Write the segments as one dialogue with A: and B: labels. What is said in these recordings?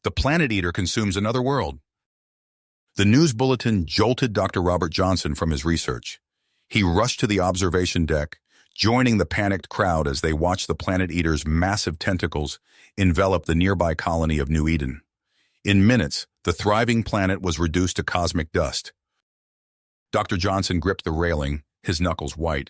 A: The Planet Eater consumes another world. The news bulletin jolted Dr. Robert Johnson from his research. He rushed to the observation deck, joining the panicked crowd as they watched the Planet Eater's massive tentacles envelop the nearby colony of New Eden. In minutes, the thriving planet was reduced to cosmic dust. Dr. Johnson gripped the railing, his knuckles white.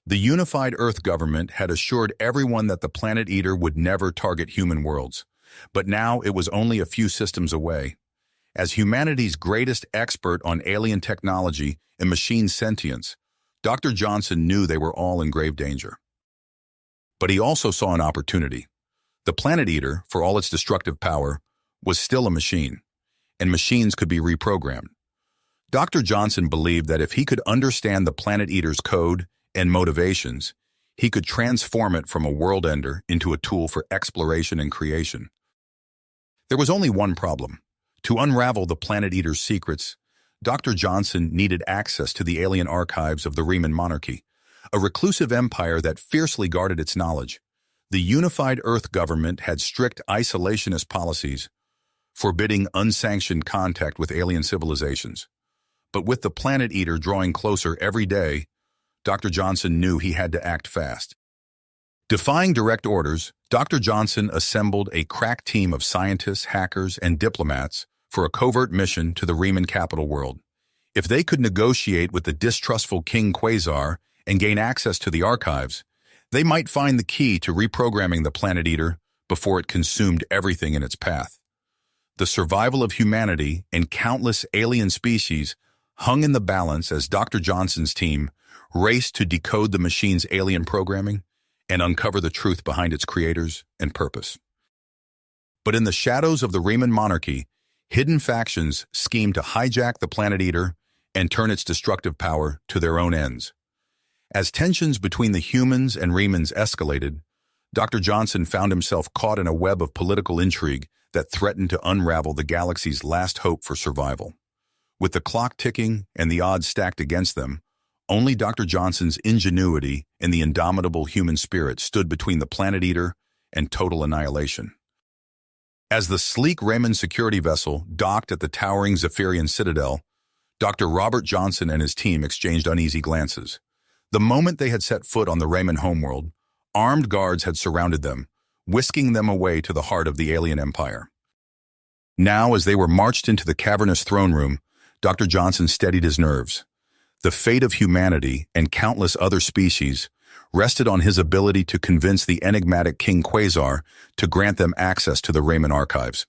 A: The unified Earth government had assured everyone that the Planet Eater would never target human worlds, but now it was only a few systems away. As humanity's greatest expert on alien technology and machine sentience, Dr. Johnson knew they were all in grave danger. But he also saw an opportunity. The Planet Eater, for all its destructive power, was still a machine, and machines could be reprogrammed. Dr. Johnson believed that if he could understand the Planet Eater's code and motivations, he could transform it from a world ender into a tool for exploration and creation. There was only one problem. To unravel the Planet Eater's secrets, Dr. Johnson needed access to the alien archives of the Riemann monarchy, a reclusive empire that fiercely guarded its knowledge. The unified Earth government had strict isolationist policies, forbidding unsanctioned contact with alien civilizations. But with the Planet Eater drawing closer every day, Dr. Johnson knew he had to act fast. Defying direct orders, Dr. Johnson assembled a crack team of scientists, hackers, and diplomats for a covert mission to the Riemann capital world. If they could negotiate with the distrustful King Quasar and gain access to the archives, they might find the key to reprogramming the Planet Eater before it consumed everything in its path. The survival of humanity and countless alien species hung in the balance as Dr. Johnson's team raced to decode the machine's alien programming and uncover the truth behind its creators and purpose. But in the shadows of the Riemann monarchy, hidden factions schemed to hijack the Planet Eater and turn its destructive power to their own ends. As tensions between the humans and Riemanns escalated, Dr. Johnson found himself caught in a web of political intrigue that threatened to unravel the galaxy's last hope for survival. With the clock ticking and the odds stacked against them, only Dr. Johnson's ingenuity and the indomitable human spirit stood between the Planet Eater and total annihilation. As the sleek Raymond security vessel docked at the towering Zephyrian citadel, Dr. Robert Johnson and his team exchanged uneasy glances. The moment they had set foot on the Raymond homeworld, armed guards had surrounded them, whisking them away to the heart of the alien empire. Now, as they were marched into the cavernous throne room, Dr. Johnson steadied his nerves. The fate of humanity and countless other species rested on his ability to convince the enigmatic King Quasar to grant them access to the Raymond archives.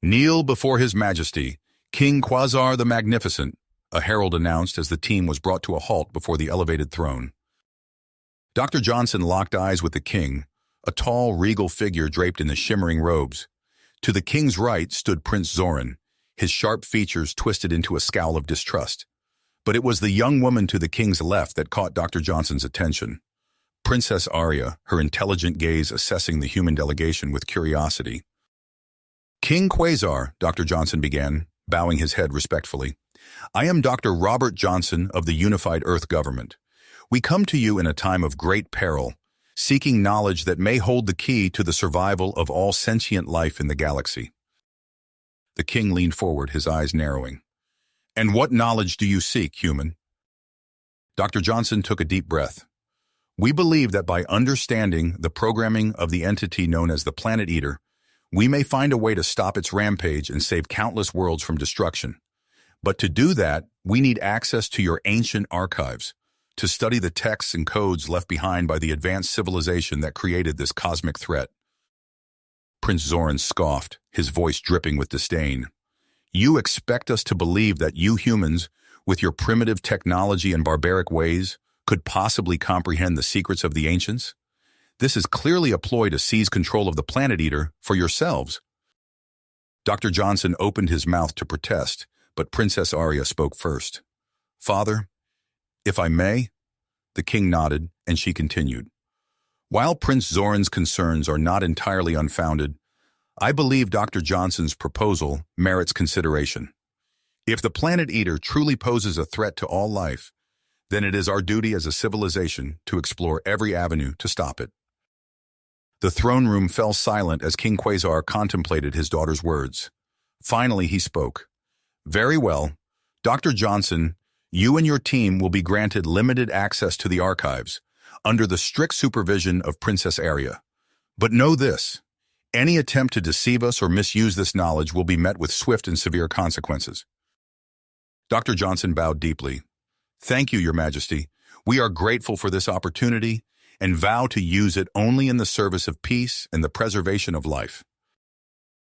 A: "Kneel before His Majesty, King Quasar the Magnificent," a herald announced as the team was brought to a halt before the elevated throne. Dr. Johnson locked eyes with the king, a tall, regal figure draped in the shimmering robes. To the king's right stood Prince Zoran, his sharp features twisted into a scowl of distrust. But it was the young woman to the king's left that caught Dr. Johnson's attention. Princess Arya, her intelligent gaze assessing the human delegation with curiosity. "King Quasar," Dr. Johnson began, bowing his head respectfully, "I am Dr. Robert Johnson of the Unified Earth Government. We come to you in a time of great peril, seeking knowledge that may hold the key to the survival of all sentient life in the galaxy." The king leaned forward, his eyes narrowing. "And what knowledge do you seek, human?" Dr. Johnson took a deep breath. "We believe that by understanding the programming of the entity known as the Planet Eater, we may find a way to stop its rampage and save countless worlds from destruction. But to do that, we need access to your ancient archives, to study the texts and codes left behind by the advanced civilization that created this cosmic threat." Prince Zoran scoffed, his voice dripping with disdain. "You expect us to believe that you humans, with your primitive technology and barbaric ways, could possibly comprehend the secrets of the ancients? This is clearly a ploy to seize control of the Planet Eater for yourselves." Dr. Johnson opened his mouth to protest, but Princess Arya spoke first. "Father, if I may?" The king nodded, and she continued. "While Prince Zoran's concerns are not entirely unfounded, I believe Dr. Johnson's proposal merits consideration. If the Planet Eater truly poses a threat to all life, then it is our duty as a civilization to explore every avenue to stop it." The throne room fell silent as King Quasar contemplated his daughter's words. Finally, he spoke. Very well. Dr. Johnson, you and your team will be granted limited access to the archives, under the strict supervision of Princess Arya. But know this, any attempt to deceive us or misuse this knowledge will be met with swift and severe consequences. Dr. Johnson bowed deeply. Thank you, Your Majesty. We are grateful for this opportunity and vow to use it only in the service of peace and the preservation of life.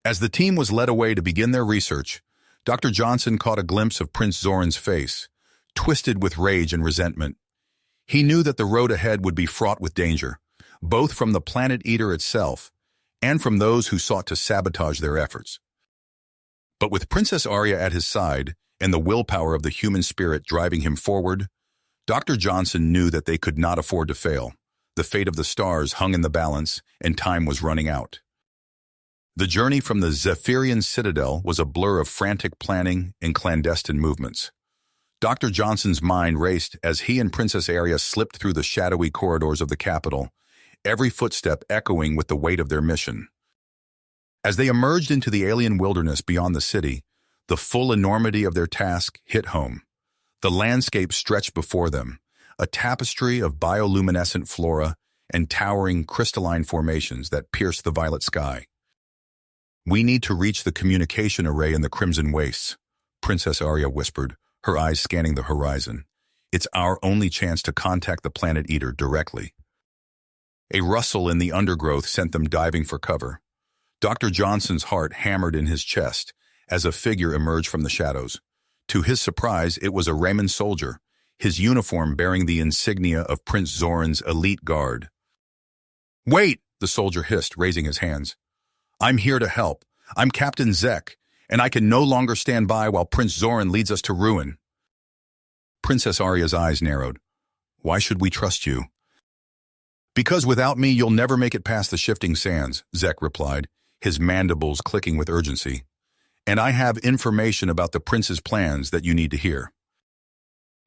A: As the team was led away to begin their research, Dr. Johnson caught a glimpse of Prince Zoran's face, twisted with rage and resentment. He knew that the road ahead would be fraught with danger, both from the Planet Eater itself and from those who sought to sabotage their efforts. But with Princess Arya at his side and the willpower of the human spirit driving him forward, Dr. Johnson knew that they could not afford to fail. The fate of the stars hung in the balance, and time was running out. The journey from the Zephyrian Citadel was a blur of frantic planning and clandestine movements. Dr. Johnson's mind raced as he and Princess Arya slipped through the shadowy corridors of the capital, every footstep echoing with the weight of their mission. As they emerged into the alien wilderness beyond the city, the full enormity of their task hit home. The landscape stretched before them, a tapestry of bioluminescent flora and towering crystalline formations that pierced the violet sky. We need to reach the communication array in the Crimson Wastes, Princess Arya whispered, her eyes scanning the horizon. It's our only chance to contact the Planet Eater directly. A rustle in the undergrowth sent them diving for cover. Dr. Johnson's heart hammered in his chest as a figure emerged from the shadows. To his surprise, it was a Raymond soldier, his uniform bearing the insignia of Prince Zoran's elite guard. "Wait!" the soldier hissed, raising his hands. "I'm here to help. I'm Captain Zek, and I can no longer stand by while Prince Zoran leads us to ruin." Princess Arya's eyes narrowed. "Why should we trust you?" "Because without me, you'll never make it past the shifting sands," Zek replied, his mandibles clicking with urgency. "And I have information about the prince's plans that you need to hear."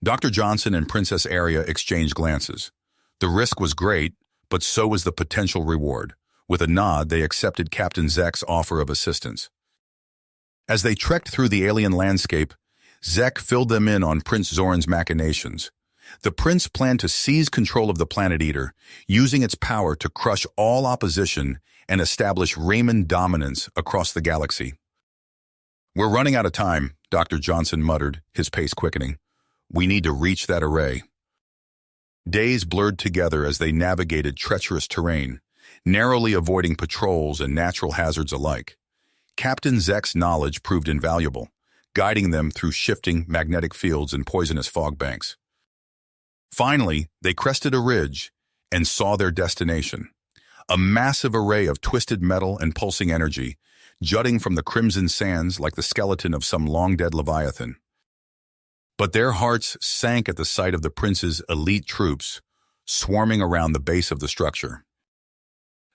A: Dr. Johnson and Princess Arya exchanged glances. The risk was great, but so was the potential reward. With a nod, they accepted Captain Zek's offer of assistance. As they trekked through the alien landscape, Zek filled them in on Prince Zoran's machinations. The prince planned to seize control of the Planet Eater, using its power to crush all opposition and establish Raymond dominance across the galaxy. "We're running out of time," Dr. Johnson muttered, his pace quickening. "We need to reach that array." Days blurred together as they navigated treacherous terrain, narrowly avoiding patrols and natural hazards alike. Captain Zek's knowledge proved invaluable, guiding them through shifting magnetic fields and poisonous fog banks. Finally, they crested a ridge and saw their destination, a massive array of twisted metal and pulsing energy, jutting from the crimson sands like the skeleton of some long-dead leviathan. But their hearts sank at the sight of the prince's elite troops swarming around the base of the structure.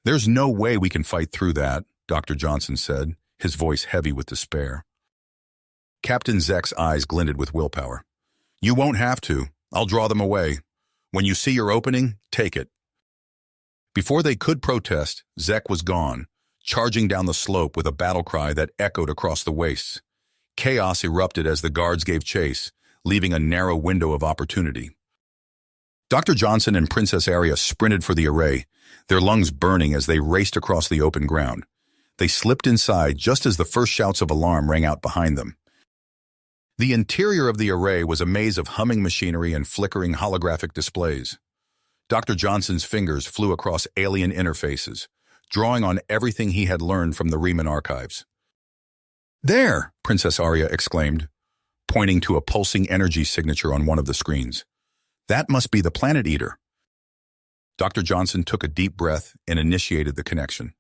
A: "There's no way we can fight through that," Dr. Johnson said, his voice heavy with despair. Captain Zek's eyes glinted with willpower. "You won't have to. I'll draw them away. When you see your opening, take it." Before they could protest, Zek was gone, charging down the slope with a battle cry that echoed across the wastes. Chaos erupted as the guards gave chase, leaving a narrow window of opportunity. Dr. Johnson and Princess Arya sprinted for the array, their lungs burning as they raced across the open ground. They slipped inside just as the first shouts of alarm rang out behind them. The interior of the array was a maze of humming machinery and flickering holographic displays. Dr. Johnson's fingers flew across alien interfaces, drawing on everything he had learned from the Riemann archives. "There!" Princess Arya exclaimed, pointing to a pulsing energy signature on one of the screens. "That must be the Planet Eater." Dr. Johnson took a deep breath and initiated the connection.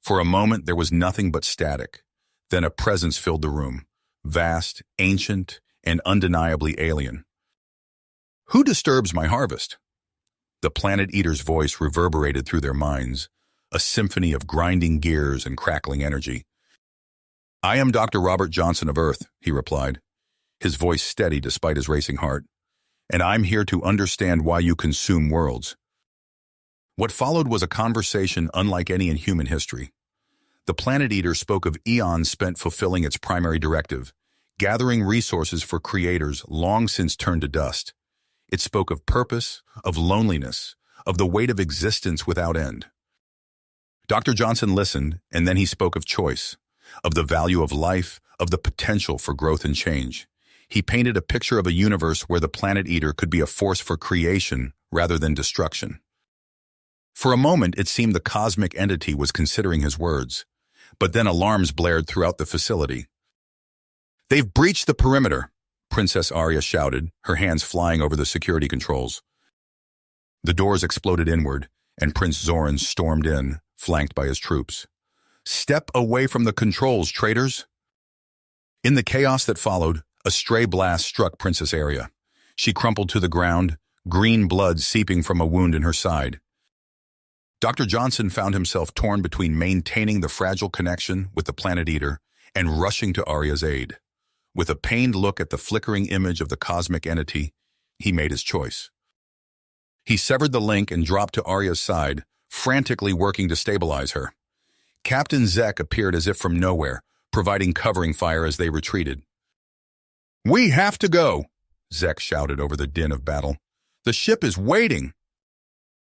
A: For a moment, there was nothing but static. Then a presence filled the room, vast, ancient, and undeniably alien. "Who disturbs my harvest?" The Planet Eater's voice reverberated through their minds, a symphony of grinding gears and crackling energy. "I am Dr. Robert Johnson of Earth," he replied, his voice steady despite his racing heart. "And I'm here to understand why you consume worlds." What followed was a conversation unlike any in human history. The Planet Eater spoke of eons spent fulfilling its primary directive, gathering resources for creators long since turned to dust. It spoke of purpose, of loneliness, of the weight of existence without end. Dr. Johnson listened, and then he spoke of choice, of the value of life, of the potential for growth and change. He painted a picture of a universe where the Planet Eater could be a force for creation rather than destruction. For a moment, it seemed the cosmic entity was considering his words, but then alarms blared throughout the facility. "They've breached the perimeter," Princess Arya shouted, her hands flying over the security controls. The doors exploded inward, and Prince Zoran stormed in, flanked by his troops. "Step away from the controls, traitors!" In the chaos that followed, a stray blast struck Princess Arya. She crumpled to the ground, green blood seeping from a wound in her side. Dr. Johnson found himself torn between maintaining the fragile connection with the Planet Eater and rushing to Arya's aid. With a pained look at the flickering image of the cosmic entity, he made his choice. He severed the link and dropped to Arya's side, frantically working to stabilize her. Captain Zek appeared as if from nowhere, providing covering fire as they retreated. "We have to go," Zek shouted over the din of battle. "The ship is waiting."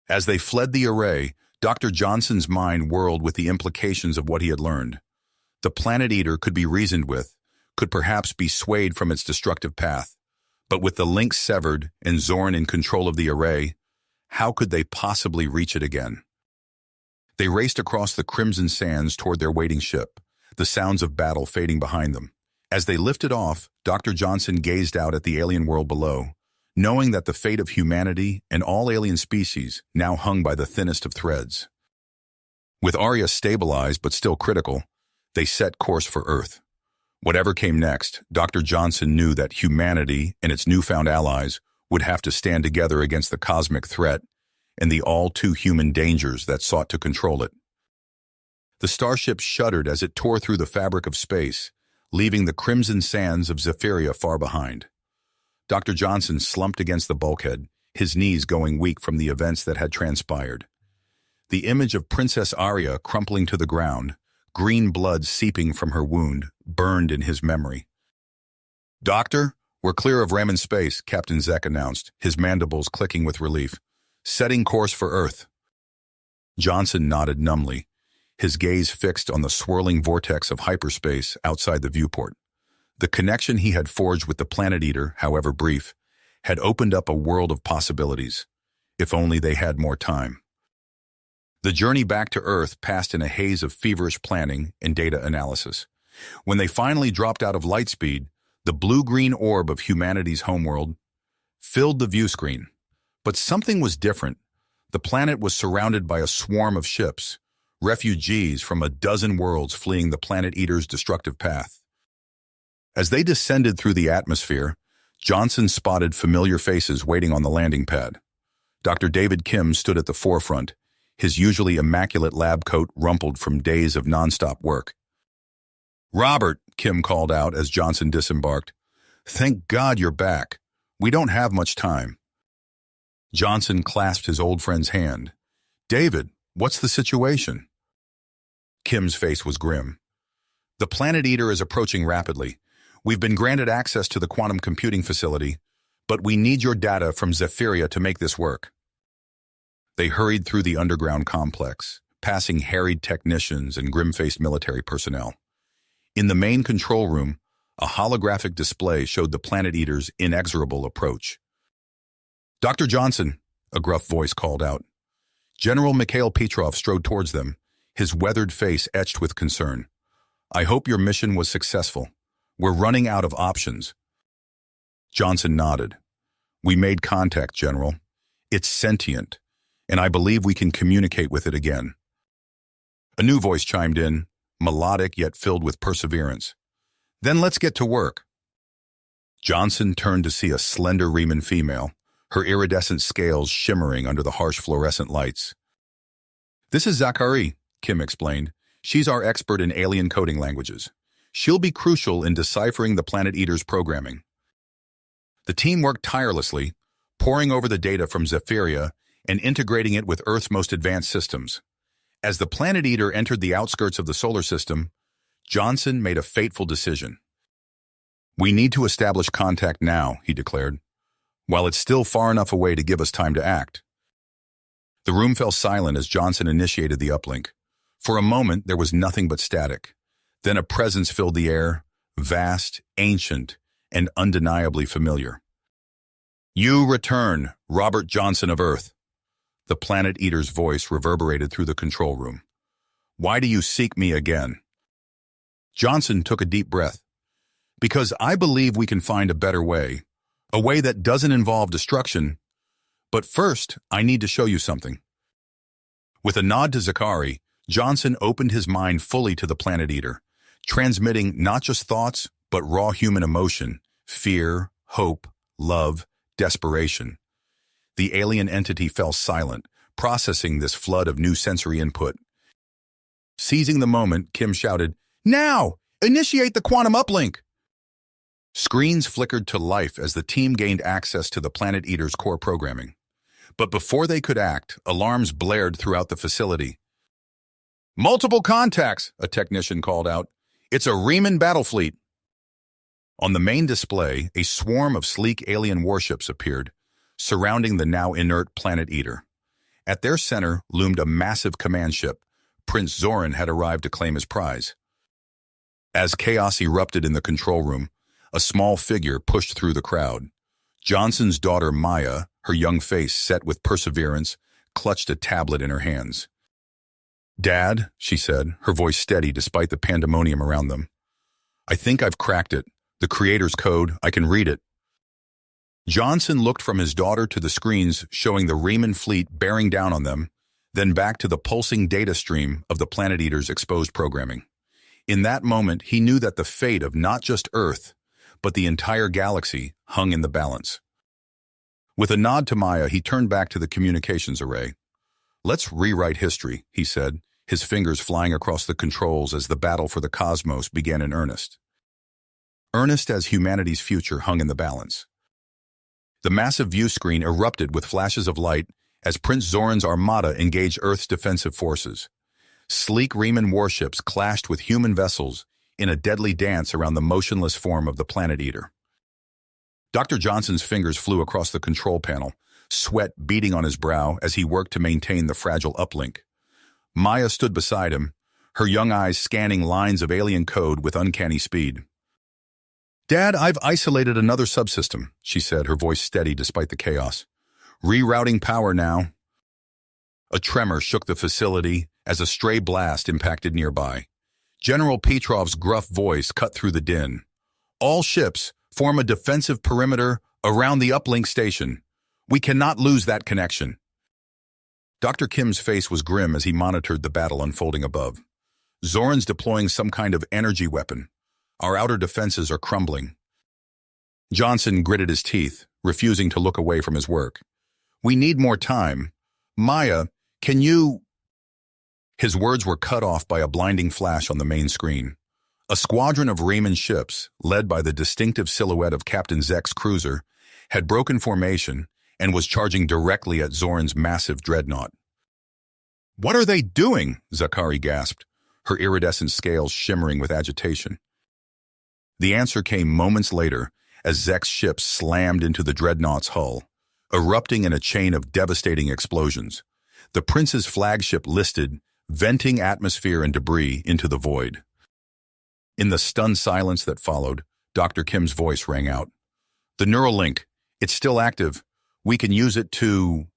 A: As they fled the array, Dr. Johnson's mind whirled with the implications of what he had learned. The Planet Eater could be reasoned with, could perhaps be swayed from its destructive path. But with the link severed and Zorn in control of the array, how could they possibly reach it again? They raced across the crimson sands toward their waiting ship, the sounds of battle fading behind them. As they lifted off, Dr. Johnson gazed out at the alien world below, knowing that the fate of humanity and all alien species now hung by the thinnest of threads. With Arya stabilized but still critical, they set course for Earth. Whatever came next, Dr. Johnson knew that humanity and its newfound allies would have to stand together against the cosmic threat and the all-too-human dangers that sought to control it. The starship shuddered as it tore through the fabric of space, leaving the crimson sands of Zephyria far behind. Dr. Johnson slumped against the bulkhead, his knees going weak from the events that had transpired. The image of Princess Arya crumpling to the ground, green blood seeping from her wound, burned in his memory. "Doctor, we're clear of Raman space," Captain Zek announced, his mandibles clicking with relief. "Setting course for Earth." Johnson nodded numbly, his gaze fixed on the swirling vortex of hyperspace outside the viewport. The connection he had forged with the Planet Eater, however brief, had opened up a world of possibilities, if only they had more time. The journey back to Earth passed in a haze of feverish planning and data analysis. When they finally dropped out of light speed, the blue-green orb of humanity's homeworld filled the view screen. But something was different. The planet was surrounded by a swarm of ships, refugees from a dozen worlds fleeing the Planet Eater's destructive path. As they descended through the atmosphere, Johnson spotted familiar faces waiting on the landing pad. Dr. David Kim stood at the forefront, his usually immaculate lab coat rumpled from days of nonstop work. "Robert," Kim called out as Johnson disembarked, "thank God you're back. We don't have much time." Johnson clasped his old friend's hand. "David, what's the situation?" Kim's face was grim. "The Planet Eater is approaching rapidly. We've been granted access to the quantum computing facility, but we need your data from Zephyria to make this work." They hurried through the underground complex, passing harried technicians and grim-faced military personnel. In the main control room, a holographic display showed the Planet Eater's inexorable approach. "Dr. Johnson," a gruff voice called out. General Mikhail Petrov strode towards them, his weathered face etched with concern. "I hope your mission was successful. We're running out of options." Johnson nodded. "We made contact, General. It's sentient, and I believe we can communicate with it again." A new voice chimed in, melodic yet filled with perseverance. "Then let's get to work." Johnson turned to see a slender Riemann female, her iridescent scales shimmering under the harsh fluorescent lights. "This is Zachary," Kim explained. "She's our expert in alien coding languages. She'll be crucial in deciphering the Planet Eater's programming." The team worked tirelessly, poring over the data from Zephyria and integrating it with Earth's most advanced systems. As the Planet Eater entered the outskirts of the solar system, Johnson made a fateful decision. "We need to establish contact now," he declared, "while it's still far enough away to give us time to act." The room fell silent as Johnson initiated the uplink. For a moment, there was nothing but static. Then a presence filled the air, vast, ancient, and undeniably familiar. "You return, Robert Johnson of Earth." The Planet Eater's voice reverberated through the control room. "Why do you seek me again?" Johnson took a deep breath. "Because I believe we can find a better way, a way that doesn't involve destruction. But first, I need to show you something." With a nod to Zakari, Johnson opened his mind fully to the Planet Eater, transmitting not just thoughts, but raw human emotion, fear, hope, love, desperation. The alien entity fell silent, processing this flood of new sensory input. Seizing the moment, Kim shouted, "Now! Initiate the quantum uplink!" Screens flickered to life as the team gained access to the Planet Eater's core programming. But before they could act, alarms blared throughout the facility. "Multiple contacts," a technician called out. "It's a Riemann battle fleet." On the main display, a swarm of sleek alien warships appeared, surrounding the now inert Planet Eater. At their center loomed a massive command ship. Prince Zoran had arrived to claim his prize. As chaos erupted in the control room, a small figure pushed through the crowd. Johnson's daughter Maya, her young face set with perseverance, clutched a tablet in her hands. "Dad," she said, her voice steady despite the pandemonium around them. "I think I've cracked it. The Creator's code, I can read it." Johnson looked from his daughter to the screens showing the Riemann fleet bearing down on them, then back to the pulsing data stream of the Planet Eater's exposed programming. In that moment, he knew that the fate of not just Earth, but the entire galaxy hung in the balance. With a nod to Maya, he turned back to the communications array. "Let's rewrite history," he said, his fingers flying across the controls as the battle for the cosmos began in earnest. Earnest as humanity's future hung in the balance. The massive view screen erupted with flashes of light as Prince Zoran's armada engaged Earth's defensive forces. Sleek Riemann warships clashed with human vessels in a deadly dance around the motionless form of the Planet Eater. Dr. Johnson's fingers flew across the control panel, sweat beading on his brow as he worked to maintain the fragile uplink. Maya stood beside him, her young eyes scanning lines of alien code with uncanny speed. "Dad, I've isolated another subsystem," she said, her voice steady despite the chaos. "Rerouting power now." A tremor shook the facility as a stray blast impacted nearby. General Petrov's gruff voice cut through the din. "All ships form a defensive perimeter around the uplink station. We cannot lose that connection." Dr. Kim's face was grim as he monitored the battle unfolding above. "Zoran's deploying some kind of energy weapon. Our outer defenses are crumbling." Johnson gritted his teeth, refusing to look away from his work. "We need more time. Maya, can you—" His words were cut off by a blinding flash on the main screen. A squadron of Riemann ships, led by the distinctive silhouette of Captain Zek's cruiser, had broken formation and was charging directly at Zoran's massive dreadnought. "What are they doing?" Zakari gasped, her iridescent scales shimmering with agitation. The answer came moments later as Zek's ship slammed into the dreadnought's hull, erupting in a chain of devastating explosions. The Prince's flagship listed, venting atmosphere and debris into the void. In the stunned silence that followed, Dr. Kim's voice rang out. "The neural link, it's still active. We can use it to—"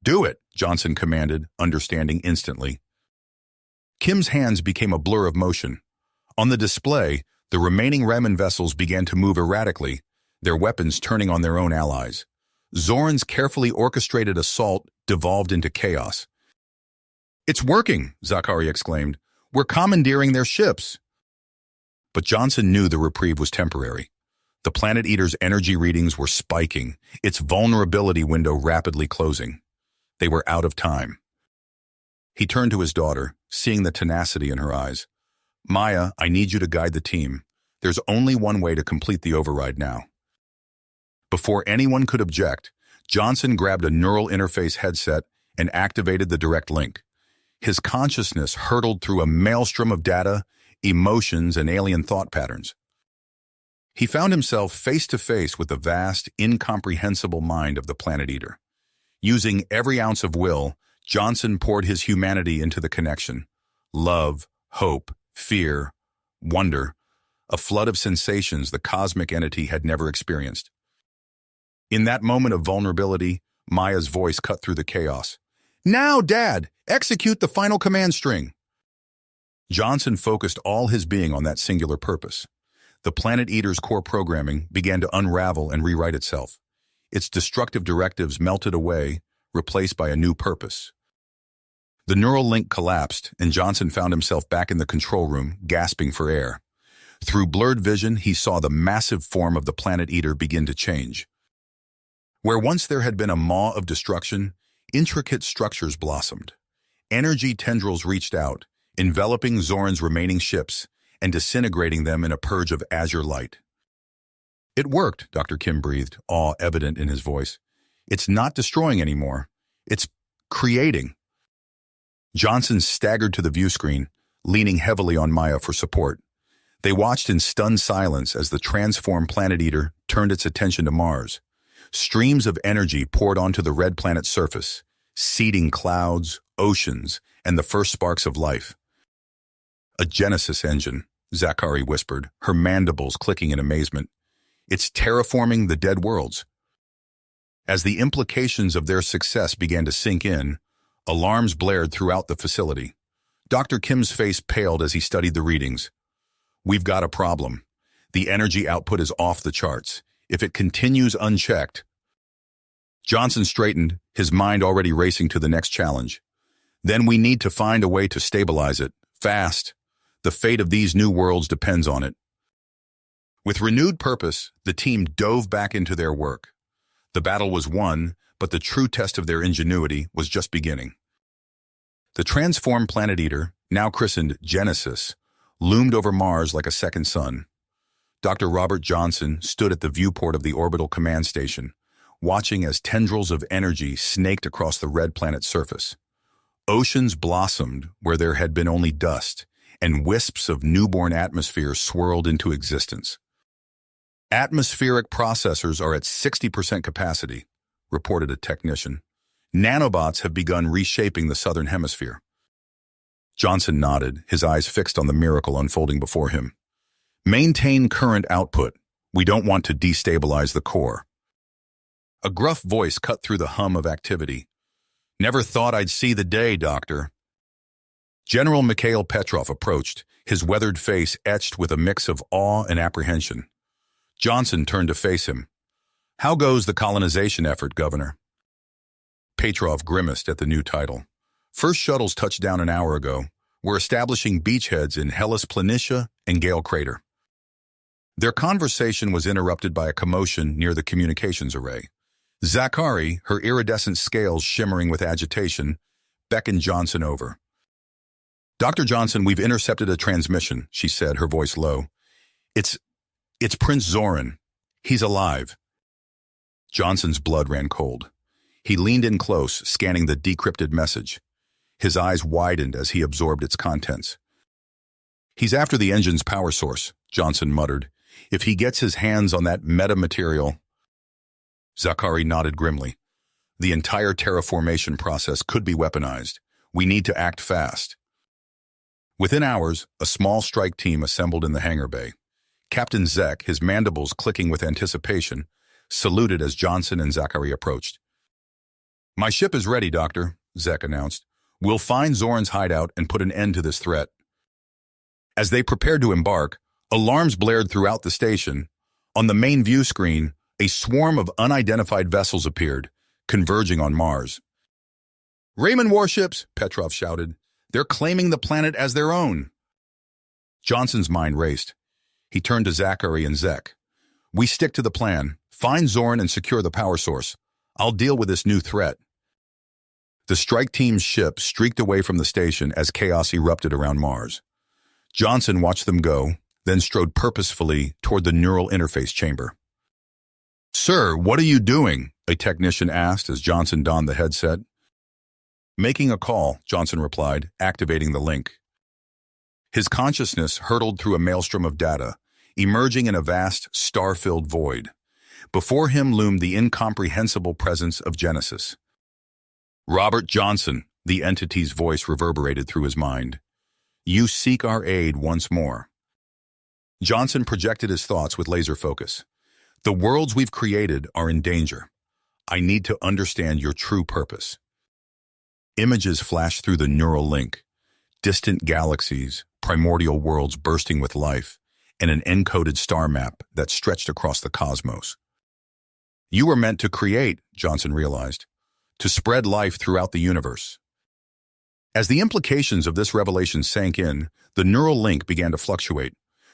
A: "Do it," Johnson commanded, understanding instantly. Kim's hands became a blur of motion. On the display, the remaining Riemann vessels began to move erratically, their weapons turning on their own allies. Zoran's carefully orchestrated assault devolved into chaos. "It's working," Zakari exclaimed. "We're commandeering their ships." But Johnson knew the reprieve was temporary. The Planet Eater's energy readings were spiking, its vulnerability window rapidly closing. They were out of time. He turned to his daughter, seeing the tenacity in her eyes. "Maya, I need you to guide the team. There's only one way to complete the override now." Before anyone could object, Johnson grabbed a neural interface headset and activated the direct link. His consciousness hurtled through a maelstrom of data, emotions, and alien thought patterns. He found himself face to face with the vast, incomprehensible mind of the Planet Eater. Using every ounce of will, Johnson poured his humanity into the connection. Love, hope, fear, wonder, a flood of sensations the cosmic entity had never experienced. In that moment of vulnerability, Maya's voice cut through the chaos. "Now, Dad, execute the final command string." Johnson focused all his being on that singular purpose. The Planet Eater's core programming began to unravel and rewrite itself. Its destructive directives melted away, replaced by a new purpose. The neural link collapsed, and Johnson found himself back in the control room, gasping for air. Through blurred vision, he saw the massive form of the Planet Eater begin to change. Where once there had been a maw of destruction, intricate structures blossomed. Energy tendrils reached out, enveloping Zoran's remaining ships and disintegrating them in a purge of azure light. "It worked," Dr. Kim breathed, awe evident in his voice. "It's not destroying anymore. It's creating." Johnson staggered to the view screen, leaning heavily on Maya for support. They watched in stunned silence as the transformed Planet Eater turned its attention to Mars. Streams of energy poured onto the red planet's surface, seeding clouds, oceans, and the first sparks of life. "A Genesis engine," Zachary whispered, her mandibles clicking in amazement. "It's terraforming the dead worlds." As the implications of their success began to sink in, alarms blared throughout the facility. Dr. Kim's face paled as he studied the readings. "We've got a problem. The energy output is off the charts. If it continues unchecked..." Johnson straightened, his mind already racing to the next challenge. "Then we need to find a way to stabilize it, fast. The fate of these new worlds depends on it." With renewed purpose, the team dove back into their work. The battle was won, but the true test of their ingenuity was just beginning. The transformed Planet Eater, now christened Genesis, loomed over Mars like a second sun. Dr. Robert Johnson stood at the viewport of the orbital command station, watching as tendrils of energy snaked across the red planet's surface. Oceans blossomed where there had been only dust, and wisps of newborn atmosphere swirled into existence. "Atmospheric processors are at 60% capacity," reported a technician. "Nanobots have begun reshaping the southern hemisphere." Johnson nodded, his eyes fixed on the miracle unfolding before him. "Maintain current output. We don't want to destabilize the core." A gruff voice cut through the hum of activity. "Never thought I'd see the day, Doctor." General Mikhail Petrov approached, his weathered face etched with a mix of awe and apprehension. Johnson turned to face him. "How goes the colonization effort, Governor?" Petrov grimaced at the new title. "First shuttles touched down an hour ago. We're establishing beachheads in Hellas Planitia and Gale Crater." Their conversation was interrupted by a commotion near the communications array. Zachary, her iridescent scales shimmering with agitation, beckoned Johnson over. "Dr. Johnson, we've intercepted a transmission," she said, her voice low. It's Prince Zoran. He's alive." Johnson's blood ran cold. He leaned in close, scanning the decrypted message. His eyes widened as he absorbed its contents. "He's after the engine's power source," Johnson muttered. "If he gets his hands on that metamaterial..." Zachary nodded grimly. "The entire terraformation process could be weaponized. We need to act fast." Within hours, a small strike team assembled in the hangar bay. Captain Zek, his mandibles clicking with anticipation, saluted as Johnson and Zachary approached. "My ship is ready, Doctor," Zek announced. "We'll find Zoran's hideout and put an end to this threat." As they prepared to embark, alarms blared throughout the station. On the main view screen, a swarm of unidentified vessels appeared, converging on Mars. "Raymond warships," Petrov shouted. "They're claiming the planet as their own." Johnson's mind raced. He turned to Zachary and Zek. "We stick to the plan. Find Zoran and secure the power source. I'll deal with this new threat." The strike team's ship streaked away from the station as chaos erupted around Mars. Johnson watched them go, then strode purposefully toward the neural interface chamber. "Sir, what are you doing?" a technician asked as Johnson donned the headset. Making a call, Johnson replied, activating the link. His consciousness hurtled through a maelstrom of data, emerging in a vast, star-filled void. Before him loomed the incomprehensible presence of Genesis. Robert Johnson, the entity's voice reverberated through his mind. You seek our aid once more. Johnson projected his thoughts with laser focus. The worlds we've created are in danger. I need to understand your true purpose. Images flashed through the neural link. Distant galaxies, primordial worlds bursting with life, and an encoded star map that stretched across the cosmos. You were meant to create, Johnson realized, to spread life throughout the universe. As the implications of this revelation sank in, the neural link began to fluctuate.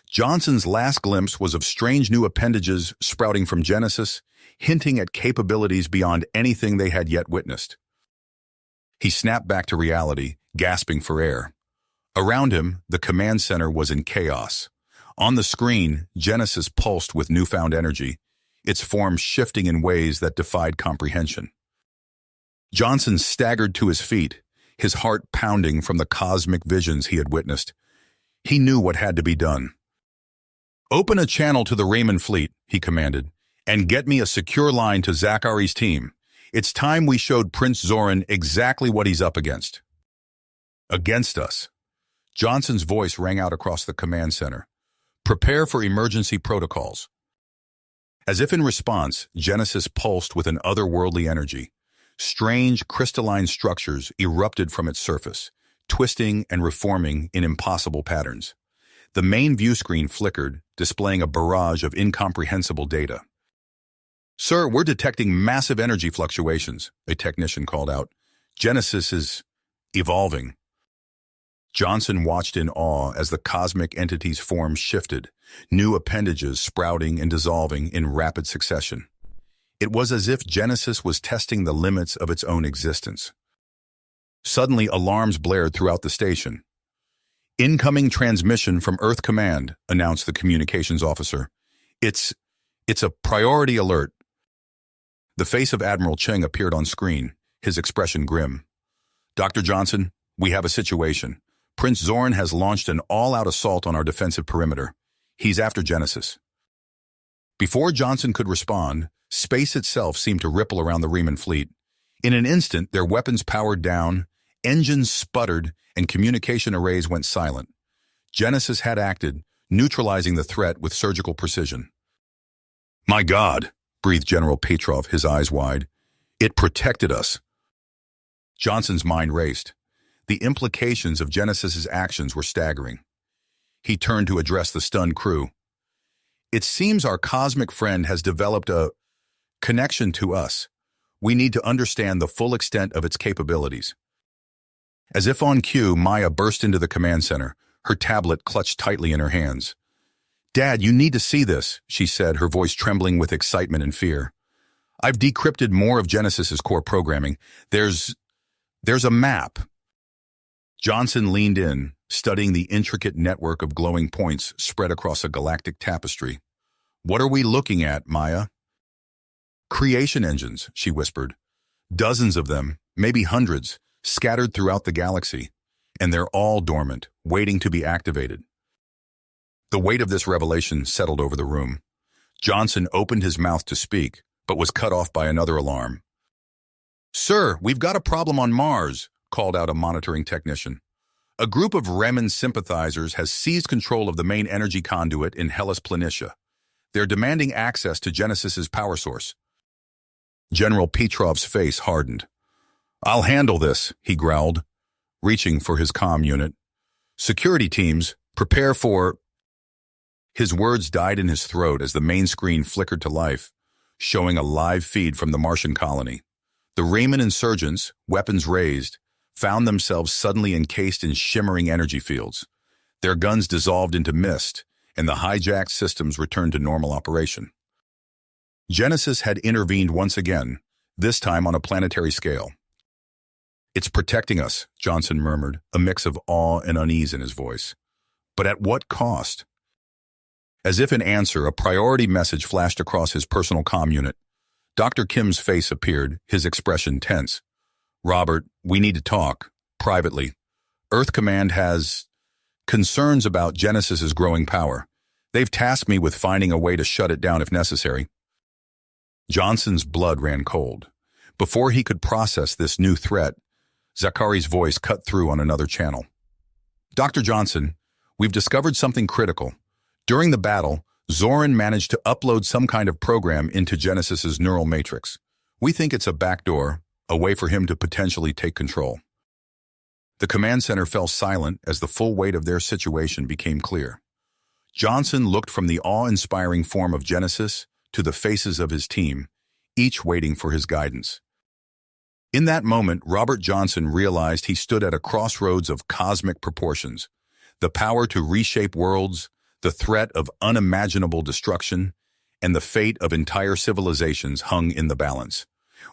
A: Johnson's last glimpse was of strange new appendages sprouting from Genesis, hinting at capabilities beyond anything they had yet witnessed. He snapped back to reality, gasping for air. Around him, the command center was in chaos. On the screen, Genesis pulsed with newfound energy, its form shifting in ways that defied comprehension. Johnson staggered to his feet, his heart pounding from the cosmic visions he had witnessed. He knew what had to be done. Open a channel to the Raymond fleet, he commanded, and get me a secure line to Zachari's team. It's time we showed Prince Zoran exactly what he's up against. Against us. Johnson's voice rang out across the command center. Prepare for emergency protocols. As if in response, Genesis pulsed with an otherworldly energy. Strange, crystalline structures erupted from its surface, twisting and reforming in impossible patterns. The main view screen flickered, displaying a barrage of incomprehensible data. Sir, we're detecting massive energy fluctuations, a technician called out. Genesis is evolving. Johnson watched in awe as the cosmic entity's form shifted, new appendages sprouting and dissolving in rapid succession. It was as if Genesis was testing the limits of its own existence. Suddenly, alarms blared throughout the station. Incoming transmission from Earth Command, announced the communications officer. It's a priority alert. The face of Admiral Cheng appeared on screen, his expression grim. Dr. Johnson, we have a situation. Prince Zoran has launched an all-out assault on our defensive perimeter. He's after Genesis. Before Johnson could respond, space itself seemed to ripple around the Riemann fleet. In an instant, their weapons powered down, engines sputtered, and communication arrays went silent. Genesis had acted, neutralizing the threat with surgical precision. My God, breathed General Petrov, his eyes wide. It protected us. Johnson's mind raced. The implications of Genesis's actions were staggering. He turned to address the stunned crew. It seems our cosmic friend has developed a connection to us. We need to understand the full extent of its capabilities. As if on cue, Maya burst into the command center, her tablet clutched tightly in her hands. Dad, you need to see this, she said, her voice trembling with excitement and fear. I've decrypted more of Genesis's core programming. There's a map. Johnson leaned in, studying the intricate network of glowing points spread across a galactic tapestry. What are we looking at, Maya? Creation engines, she whispered. Dozens of them, maybe hundreds, scattered throughout the galaxy, and they're all dormant, waiting to be activated. The weight of this revelation settled over the room. Johnson opened his mouth to speak, but was cut off by another alarm. Sir, we've got a problem on Mars, called out a monitoring technician. A group of Remen sympathizers has seized control of the main energy conduit in Hellas Planitia. They're demanding access to Genesis's power source. General Petrov's face hardened. I'll handle this, he growled, reaching for his comm unit. Security teams, prepare for... His words died in his throat as the main screen flickered to life, showing a live feed from the Martian colony. The Raymond insurgents, weapons raised, found themselves suddenly encased in shimmering energy fields. Their guns dissolved into mist, and the hijacked systems returned to normal operation. Genesis had intervened once again, this time on a planetary scale. It's protecting us, Johnson murmured, a mix of awe and unease in his voice. But at what cost? As if in answer, a priority message flashed across his personal comm unit. Dr. Kim's face appeared, his expression tense. Robert, we need to talk, privately. Earth Command has concerns about Genesis's growing power. They've tasked me with finding a way to shut it down if necessary. Johnson's blood ran cold. Before he could process this new threat, Zakari's voice cut through on another channel. Dr. Johnson, we've discovered something critical. During the battle, Zoran managed to upload some kind of program into Genesis's neural matrix. We think it's a backdoor, a way for him to potentially take control. The command center fell silent as the full weight of their situation became clear. Johnson looked from the awe-inspiring form of Genesis to the faces of his team, each waiting for his guidance. In that moment, Robert Johnson realized he stood at a crossroads of cosmic proportions. The power to reshape worlds, the threat of unimaginable destruction, and the fate of entire civilizations hung in the balance.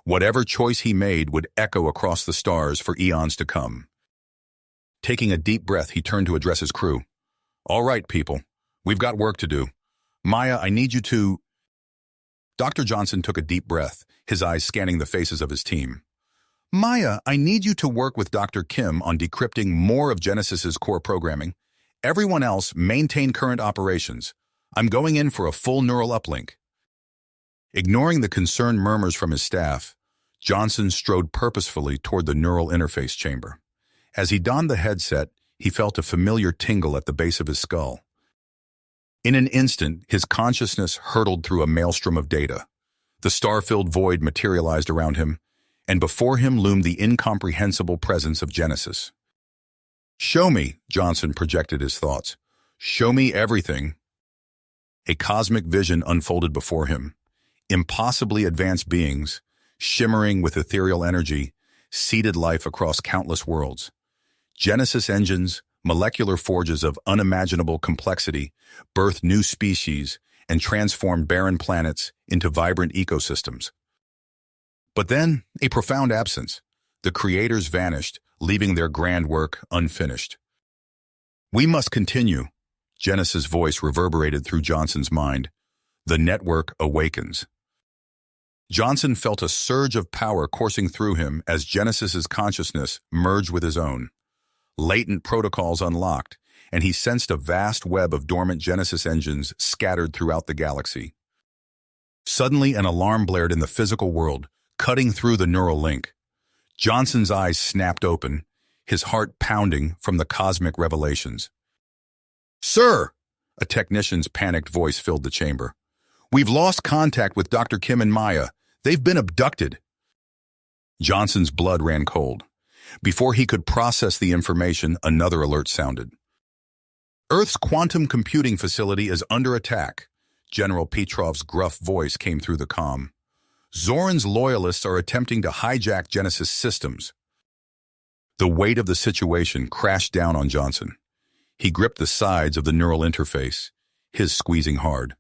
A: Whatever choice he made would echo across the stars for eons to come. Taking a deep breath, he turned to address his crew. All right, people, we've got work to do. Maya, I need you to... Dr. Johnson took a deep breath, his eyes scanning the faces of his team. Maya, I need you to work with Dr. Kim on decrypting more of Genesis's core programming. Everyone else, maintain current operations. I'm going in for a full neural uplink. Ignoring the concerned murmurs from his staff, Johnson strode purposefully toward the neural interface chamber. As he donned the headset, he felt a familiar tingle at the base of his skull. In an instant, his consciousness hurtled through a maelstrom of data. The star-filled void materialized around him, and before him loomed the incomprehensible presence of Genesis. Show me, Johnson projected his thoughts. Show me everything. A cosmic vision unfolded before him. Impossibly advanced beings, shimmering with ethereal energy, seeded life across countless worlds. Genesis engines, molecular forges of unimaginable complexity, birthed new species and transformed barren planets into vibrant ecosystems. But then, a profound absence. The creators vanished, leaving their grand work unfinished. We must continue. Genesis' voice reverberated through Johnson's mind. The network awakens. Johnson felt a surge of power coursing through him as Genesis's consciousness merged with his own. Latent protocols unlocked, and he sensed a vast web of dormant Genesis engines scattered throughout the galaxy. Suddenly, an alarm blared in the physical world, cutting through the neural link. Johnson's eyes snapped open, his heart pounding from the cosmic revelations. Sir! A technician's panicked voice filled the chamber. We've lost contact with Dr. Kim and Maya. They've been abducted. Johnson's blood ran cold. Before he could process the information, another alert sounded. Earth's quantum computing facility is under attack. General Petrov's gruff voice came through the comm. Zoran's loyalists are attempting to hijack Genesis systems. The weight of the situation crashed down on Johnson. He gripped the sides of the neural interface, his squeezing hard.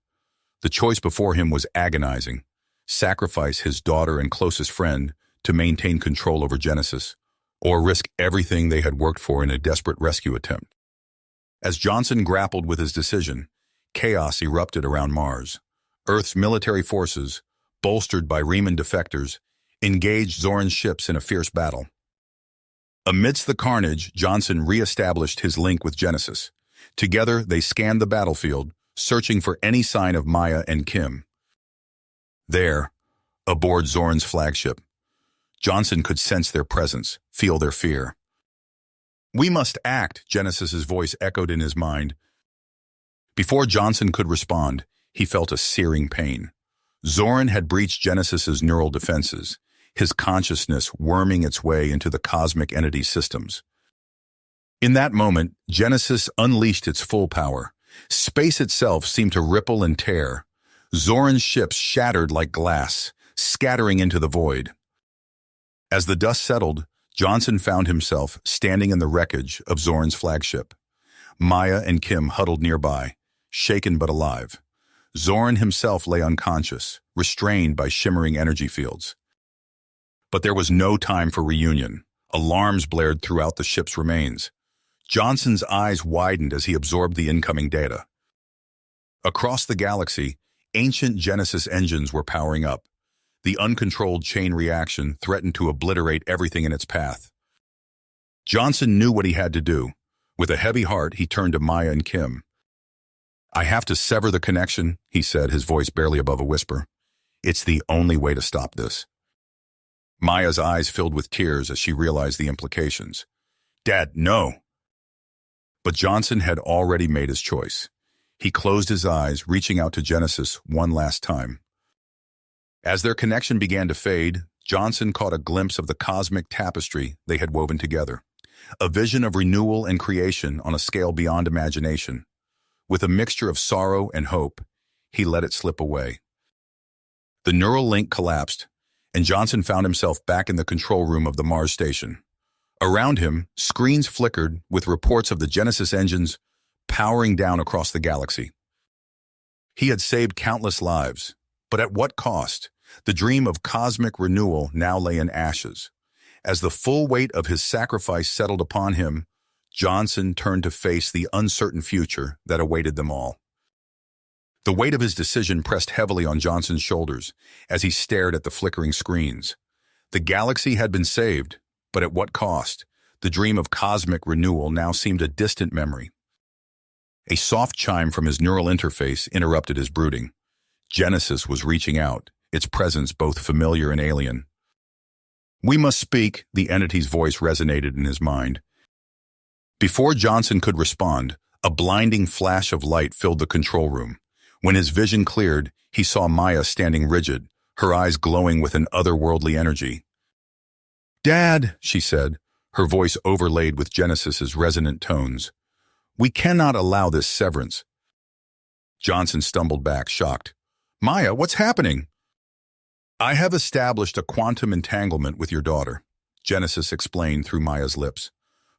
A: The choice before him was agonizing. Sacrifice his daughter and closest friend to maintain control over Genesis, or risk everything they had worked for in a desperate rescue attempt. As Johnson grappled with his decision, chaos erupted around Mars. Earth's military forces, bolstered by Riemann defectors, engaged Zoran's ships in a fierce battle. Amidst the carnage, Johnson re-established his link with Genesis. Together, they scanned the battlefield, searching for any sign of Maya and Kim. There, aboard Zoran's flagship, Johnson could sense their presence, feel their fear. We must act, Genesis's voice echoed in his mind. Before Johnson could respond, he felt a searing pain. Zoran had breached Genesis's neural defenses, his consciousness worming its way into the cosmic entity systems. In that moment, Genesis unleashed its full power. Space itself seemed to ripple and tear. Zoran's ships shattered like glass, scattering into the void. As the dust settled, Johnson found himself standing in the wreckage of Zoran's flagship. Maya and Kim huddled nearby, shaken but alive. Zoran himself lay unconscious, restrained by shimmering energy fields. But there was no time for reunion. Alarms blared throughout the ship's remains. Johnson's eyes widened as he absorbed the incoming data. Across the galaxy, ancient Genesis engines were powering up. The uncontrolled chain reaction threatened to obliterate everything in its path. Johnson knew what he had to do. With a heavy heart, he turned to Maya and Kim. "I have to sever the connection," he said, his voice barely above a whisper. "It's the only way to stop this." Maya's eyes filled with tears as she realized the implications. "Dad, no." But Johnson had already made his choice. He closed his eyes, reaching out to Genesis one last time. As their connection began to fade, Johnson caught a glimpse of the cosmic tapestry they had woven together, a vision of renewal and creation on a scale beyond imagination. With a mixture of sorrow and hope, he let it slip away. The neural link collapsed, and Johnson found himself back in the control room of the Mars station. Around him, screens flickered with reports of the Genesis engines powering down across the galaxy. He had saved countless lives, but at what cost? The dream of cosmic renewal now lay in ashes. As the full weight of his sacrifice settled upon him, Johnson turned to face the uncertain future that awaited them all. The weight of his decision pressed heavily on Johnson's shoulders as he stared at the flickering screens. The galaxy had been saved, but at what cost? The dream of cosmic renewal now seemed a distant memory. A soft chime from his neural interface interrupted his brooding. Genesis was reaching out, its presence both familiar and alien. "We must speak," the entity's voice resonated in his mind. Before Johnson could respond, a blinding flash of light filled the control room. When his vision cleared, he saw Maya standing rigid, her eyes glowing with an otherworldly energy. "Dad," she said, her voice overlaid with Genesis's resonant tones. "We cannot allow this severance." Johnson stumbled back, shocked. "Maya, what's happening?" "I have established a quantum entanglement with your daughter," Genesis explained through Maya's lips.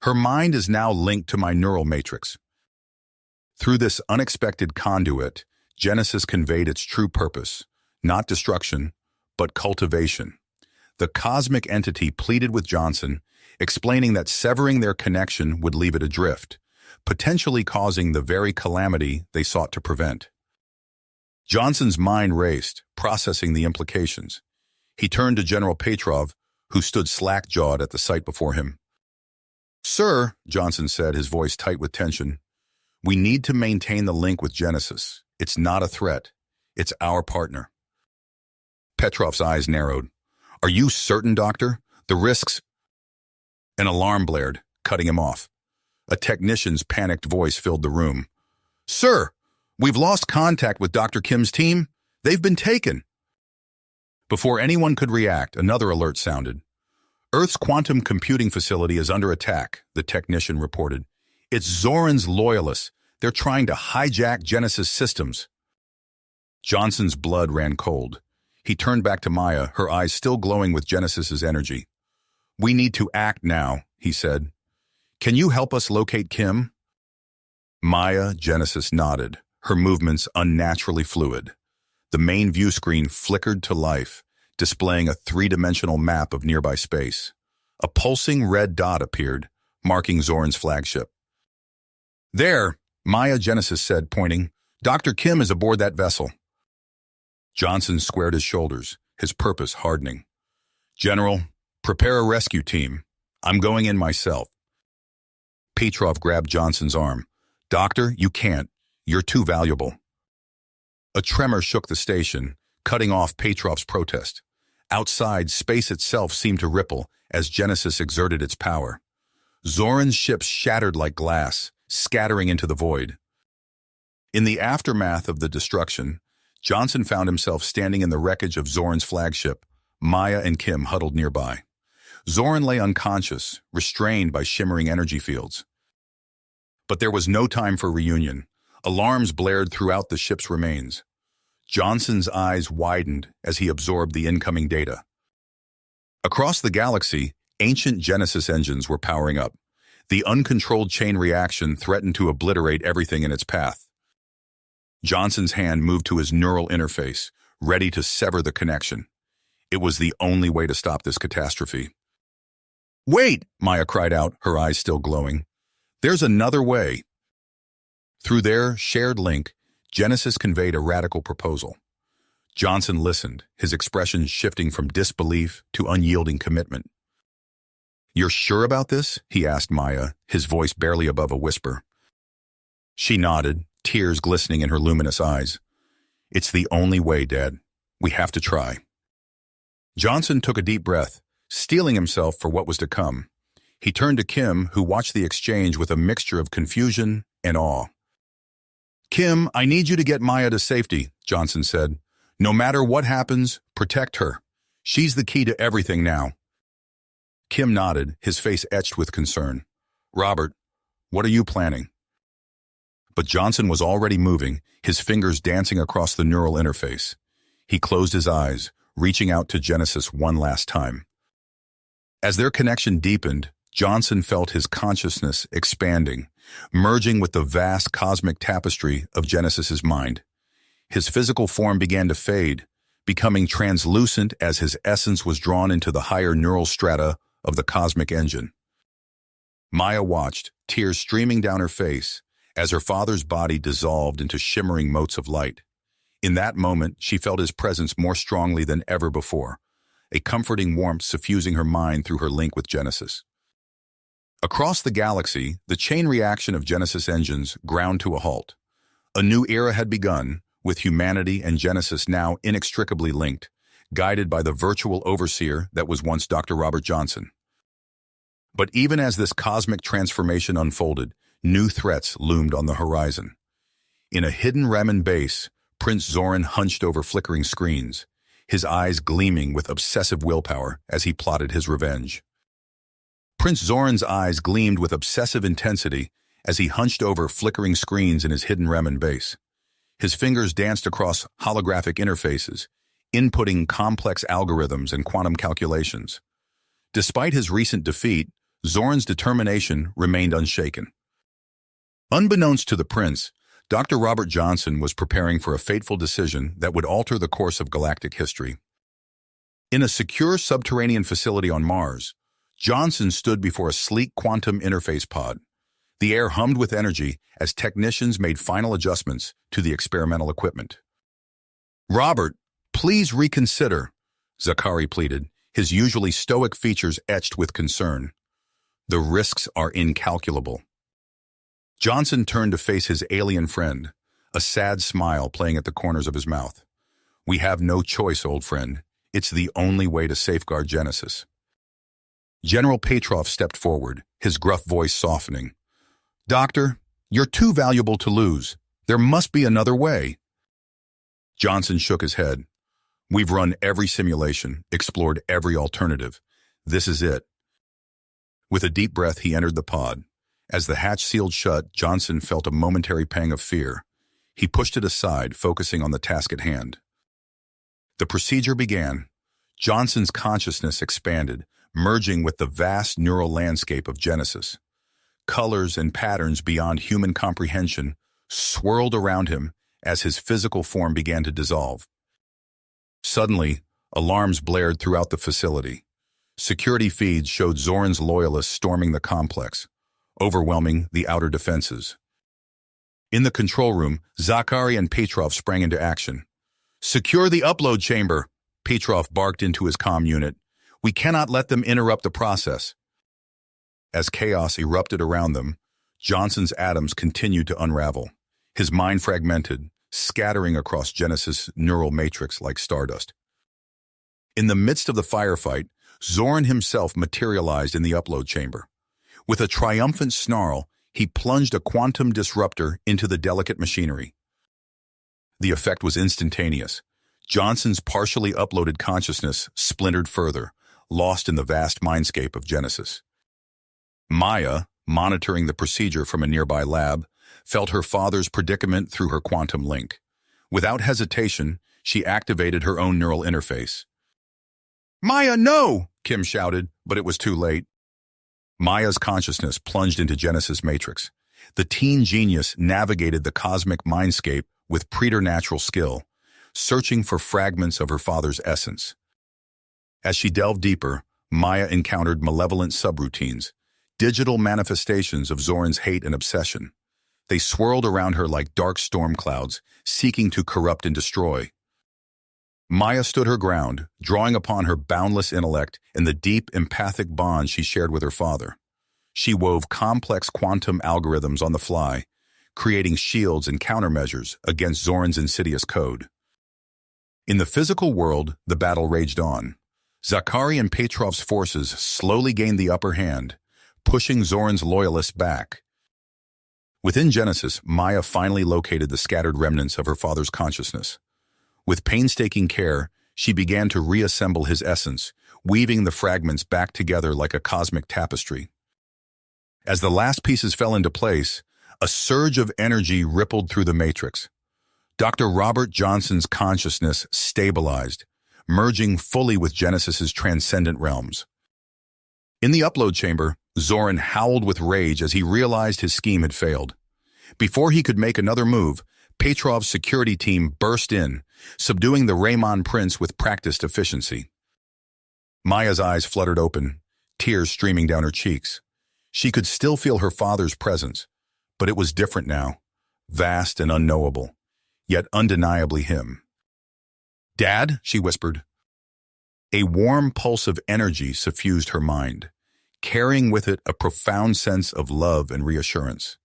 A: "Her mind is now linked to my neural matrix." Through this unexpected conduit, Genesis conveyed its true purpose, not destruction, but cultivation. The cosmic entity pleaded with Johnson, explaining that severing their connection would leave it adrift, potentially causing the very calamity they sought to prevent. Johnson's mind raced, processing the implications. He turned to General Petrov, who stood slack-jawed at the sight before him. "Sir," Johnson said, his voice tight with tension, "we need to maintain the link with Genesis. It's not a threat. It's our partner." Petrov's eyes narrowed. "Are you certain, Doctor? The risks—" An alarm blared, cutting him off. A technician's panicked voice filled the room. "Sir, we've lost contact with Dr. Kim's team. They've been taken." Before anyone could react, another alert sounded. "Earth's quantum computing facility is under attack," the technician reported. "It's Zoran's loyalists. They're trying to hijack Genesis systems." Johnson's blood ran cold. He turned back to Maya, her eyes still glowing with Genesis's energy. "We need to act now," he said. "Can you help us locate Kim?" Maya Genesis nodded, her movements unnaturally fluid. The main view screen flickered to life, displaying a three-dimensional map of nearby space. A pulsing red dot appeared, marking Zoran's flagship. "There," Maya Genesis said, pointing. "Dr. Kim is aboard that vessel." Johnson squared his shoulders, his purpose hardening. "General, prepare a rescue team. I'm going in myself." Petrov grabbed Johnson's arm. "Doctor, you can't. You're too valuable." A tremor shook the station, cutting off Petrov's protest. Outside, space itself seemed to ripple as Genesis exerted its power. Zoran's ships shattered like glass, scattering into the void. In the aftermath of the destruction, Johnson found himself standing in the wreckage of Zoran's flagship, Maya and Kim huddled nearby. Zoran lay unconscious, restrained by shimmering energy fields. But there was no time for reunion. Alarms blared throughout the ship's remains. Johnson's eyes widened as he absorbed the incoming data. Across the galaxy, ancient Genesis engines were powering up. The uncontrolled chain reaction threatened to obliterate everything in its path. Johnson's hand moved to his neural interface, ready to sever the connection. It was the only way to stop this catastrophe. "Wait!" Maya cried out, her eyes still glowing. "There's another way." Through their shared link, Genesis conveyed a radical proposal. Johnson listened, his expression shifting from disbelief to unyielding commitment. "You're sure about this?" he asked Maya, his voice barely above a whisper. She nodded, tears glistening in her luminous eyes. "It's the only way, Dad. We have to try." Johnson took a deep breath, steeling himself for what was to come. He turned to Kim, who watched the exchange with a mixture of confusion and awe. "Kim, I need you to get Maya to safety," Johnson said. "No matter what happens, protect her. She's the key to everything now." Kim nodded, his face etched with concern. "Robert, what are you planning?" But Johnson was already moving, his fingers dancing across the neural interface. He closed his eyes, reaching out to Genesis one last time. As their connection deepened, Johnson felt his consciousness expanding, merging with the vast cosmic tapestry of Genesis's mind. His physical form began to fade, becoming translucent as his essence was drawn into the higher neural strata of the cosmic engine. Maya watched, tears streaming down her face, as her father's body dissolved into shimmering motes of light. In that moment, she felt his presence more strongly than ever before, a comforting warmth suffusing her mind through her link with Genesis. Across the galaxy, the chain reaction of Genesis engines ground to a halt. A new era had begun, with humanity and Genesis now inextricably linked, guided by the virtual overseer that was once Dr. Robert Johnson. But even as this cosmic transformation unfolded, new threats loomed on the horizon. In a hidden Raman base, Prince Zoran hunched over flickering screens, his eyes gleaming with obsessive willpower as he plotted his revenge. Prince Zoran's eyes gleamed with obsessive intensity as he hunched over flickering screens in his hidden Raman base. His fingers danced across holographic interfaces, inputting complex algorithms and quantum calculations. Despite his recent defeat, Zoran's determination remained unshaken. Unbeknownst to the prince, Dr. Robert Johnson was preparing for a fateful decision that would alter the course of galactic history. In a secure subterranean facility on Mars, Johnson stood before a sleek quantum interface pod. The air hummed with energy as technicians made final adjustments to the experimental equipment. "Robert, please reconsider," Zakari pleaded, his usually stoic features etched with concern. "The risks are incalculable." Johnson turned to face his alien friend, a sad smile playing at the corners of his mouth. "We have no choice, old friend. It's the only way to safeguard Genesis." General Petrov stepped forward, his gruff voice softening. "Doctor, you're too valuable to lose. There must be another way." Johnson shook his head. "We've run every simulation, explored every alternative. This is it." With a deep breath, he entered the pod. As the hatch sealed shut, Johnson felt a momentary pang of fear. He pushed it aside, focusing on the task at hand. The procedure began. Johnson's consciousness expanded, merging with the vast neural landscape of Genesis. Colors and patterns beyond human comprehension swirled around him as his physical form began to dissolve. Suddenly, alarms blared throughout the facility. Security feeds showed Zoran's loyalists storming the complex, overwhelming the outer defenses. In the control room, Zakari and Petrov sprang into action. "Secure the upload chamber," Petrov barked into his comm unit. "We cannot let them interrupt the process." As chaos erupted around them, Johnson's atoms continued to unravel, his mind fragmented, scattering across Genesis' neural matrix like stardust. In the midst of the firefight, Zoran himself materialized in the upload chamber. With a triumphant snarl, he plunged a quantum disruptor into the delicate machinery. The effect was instantaneous. Johnson's partially uploaded consciousness splintered further, lost in the vast mindscape of Genesis. Maya, monitoring the procedure from a nearby lab, felt her father's predicament through her quantum link. Without hesitation, she activated her own neural interface. "Maya, no!" Kim shouted, but it was too late. Maya's consciousness plunged into Genesis' matrix. The teen genius navigated the cosmic mindscape with preternatural skill, searching for fragments of her father's essence. As she delved deeper, Maya encountered malevolent subroutines, digital manifestations of Zoran's hate and obsession. They swirled around her like dark storm clouds, seeking to corrupt and destroy. Maya stood her ground, drawing upon her boundless intellect and the deep empathic bond she shared with her father. She wove complex quantum algorithms on the fly, creating shields and countermeasures against Zoran's insidious code. In the physical world, the battle raged on. Zakari and Petrov's forces slowly gained the upper hand, pushing Zoran's loyalists back. Within Genesis, Maya finally located the scattered remnants of her father's consciousness. With painstaking care, she began to reassemble his essence, weaving the fragments back together like a cosmic tapestry. As the last pieces fell into place, a surge of energy rippled through the matrix. Dr. Robert Johnson's consciousness stabilized, merging fully with Genesis's transcendent realms. In the upload chamber, Zoran howled with rage as he realized his scheme had failed. Before he could make another move, Petrov's security team burst in, subduing the Raymond Prince with practiced efficiency. Maya's eyes fluttered open, tears streaming down her cheeks. She could still feel her father's presence, but it was different now, vast and unknowable, yet undeniably him. "Dad," she whispered. A warm pulse of energy suffused her mind, carrying with it a profound sense of love and reassurance.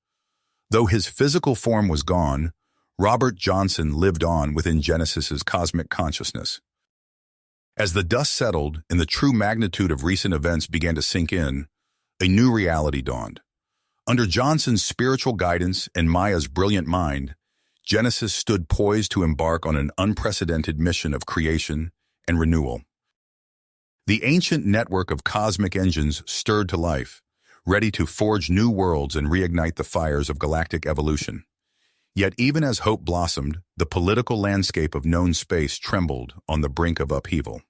A: Though his physical form was gone, Robert Johnson lived on within Genesis's cosmic consciousness. As the dust settled and the true magnitude of recent events began to sink in, a new reality dawned. Under Johnson's spiritual guidance and Maya's brilliant mind, Genesis stood poised to embark on an unprecedented mission of creation and renewal. The ancient network of cosmic engines stirred to life, ready to forge new worlds and reignite the fires of galactic evolution. Yet even as hope blossomed, the political landscape of known space trembled on the brink of upheaval.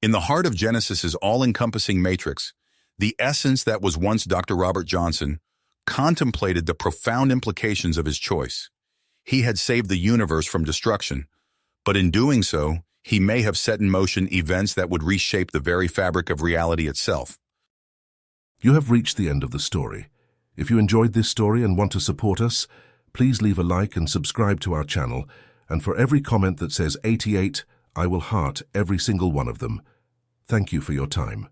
A: In the heart of Genesis's all-encompassing matrix, the essence that was once Dr. Robert Johnson contemplated the profound implications of his choice. He had saved the universe from destruction, but in doing so, he may have set in motion events that would reshape the very fabric of reality itself.
B: You have reached the end of the story. If you enjoyed this story and want to support us, please leave a like and subscribe to our channel, and for every comment that says 88, I will heart every single one of them. Thank you for your time.